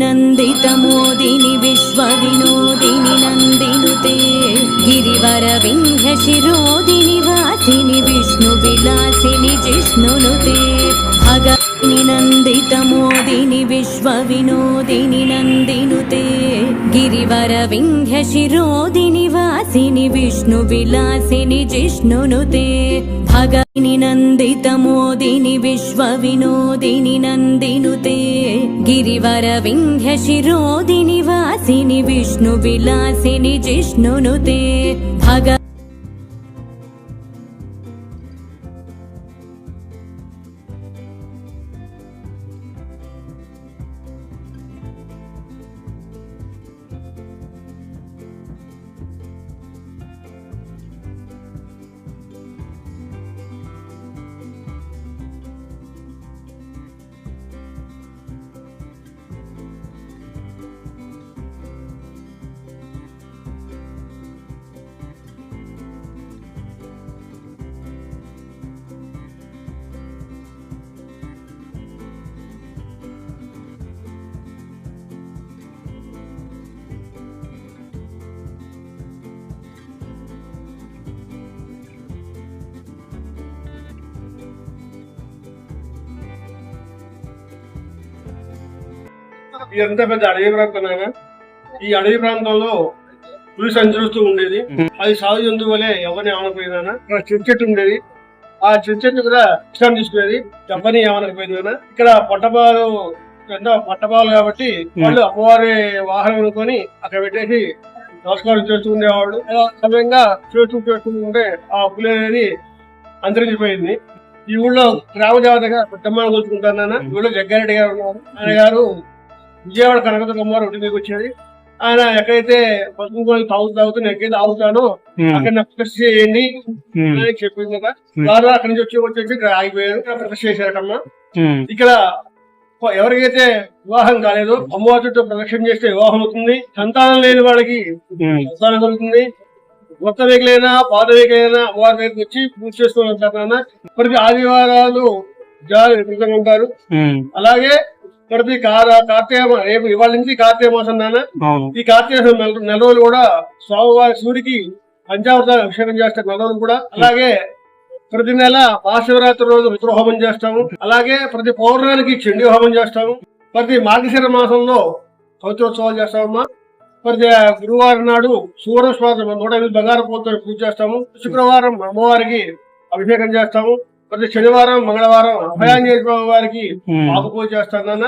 नंदितमोदिनि विश्वविनोदिनि नन्दिनुते गिरिवर विन्ध्यशिरोदिनि वासिनि विष्णुविलासिनि जिष्णुनुते भगवति नंदितमोदिनि विश्वविनोदिनि नन्दिनुते गिरिवर विन्ध्यशिरोदिनि वासिनि विष्णुविलासिनि जिष्णुनुते भगवति नंदितमोदिनि विश्वविनोदिनि नन्दिनुते गिरिवर विन्ध्यशिरोदिनि वासिनि विष्णुविलासिनि जिष्णुनुते भगवति ఇదంతా పెద్ద అడవి ప్రాంతం. ఈ అడవి ప్రాంతంలో పులి సంచరిస్తూ ఉండేది. అది సాగు జంతువు వలె ఎవరిని ఏమనకపోయిందనా. ఇక్కడ చెట్టు ఉండేది. ఆ చెట్టు కూడా ఇష్టం తీసుకునేది. ఎవరిని ఏమనకపోయిందనా. ఇక్కడ పట్టపాలు కాబట్టి వాళ్ళు అమ్మవారి వాహనం అనుకొని అక్కడ పెట్టేసి నమస్కారం చేస్తూ ఉండేవాళ్ళు. సమయంగా చేస్తుంటే ఆ పులి అనేది అంతరించిపోయింది. ఈ ఊళ్ళో గ్రామ దేవతగా పెద్దమ్మని కొలుచుకుంటాను. ఈ ఊళ్ళో జగ్గారెడ్డి గారు ఉన్నారు. ఆయన గారు విజయవాడ కనకదుర్గమ్మ రొట్టి మీకు వచ్చేది. ఆయన ఎక్కడైతే పసుపు తాగుతూ ఎక్కడైతే ఆగుతానో అక్కడ ప్రతిష్ఠ చేయండి అని చెప్పింది కదా. దాదాపు అక్కడి నుంచి వచ్చేసి ఇక్కడ ఆగిపోయారు. ప్రతిష్ఠ చేశారటమ్మా. ఇక్కడ ఎవరికైతే వివాహం కాలేదో అమ్మవారి చుట్టూ ప్రదక్షిణ చేస్తే వివాహం అవుతుంది. సంతానం లేని వాళ్ళకి సంతానం కలుగుతుంది. కొత్త వెహికలైనా పాత వెహికలైనా అమ్మవారి దగ్గరికి వచ్చి పూజ చేసుకుని ఉంటారన్నా. ప్రతి ఆదివారాలు నిజంగా ఉంటారు. అలాగే ప్రతి కార్తీక రేపు ఇవాళ నుంచి కార్తీక మాసం నాన్న. ఈ కార్తీక మాసం నెల రోజులు కూడా స్వామివారి సూర్యుడికి పంచామృత అభిషేకం చేస్తారు నెల రోజులు కూడా. అలాగే ప్రతి నెల మహాశివరాత్రి రోజు రుద్రహోమం చేస్తాము. అలాగే ప్రతి పౌర్ణానికి చండీ హోమం చేస్తాము. ప్రతి మార్గశిర మాసంలో పవిత్రోత్సవాలు చేస్తామమ్మా. ప్రతి గురువారం నాడు సూర్యస్వామి 108 బంగారు పూలతో పూజ చేస్తాము. శుక్రవారం అమ్మవారికి అభిషేకం చేస్తాము. ప్రతి శనివారం మంగళవారం అభయాంజనేయ స్వామి వారికి ఆకు పూజ చేస్తాను నాన్న.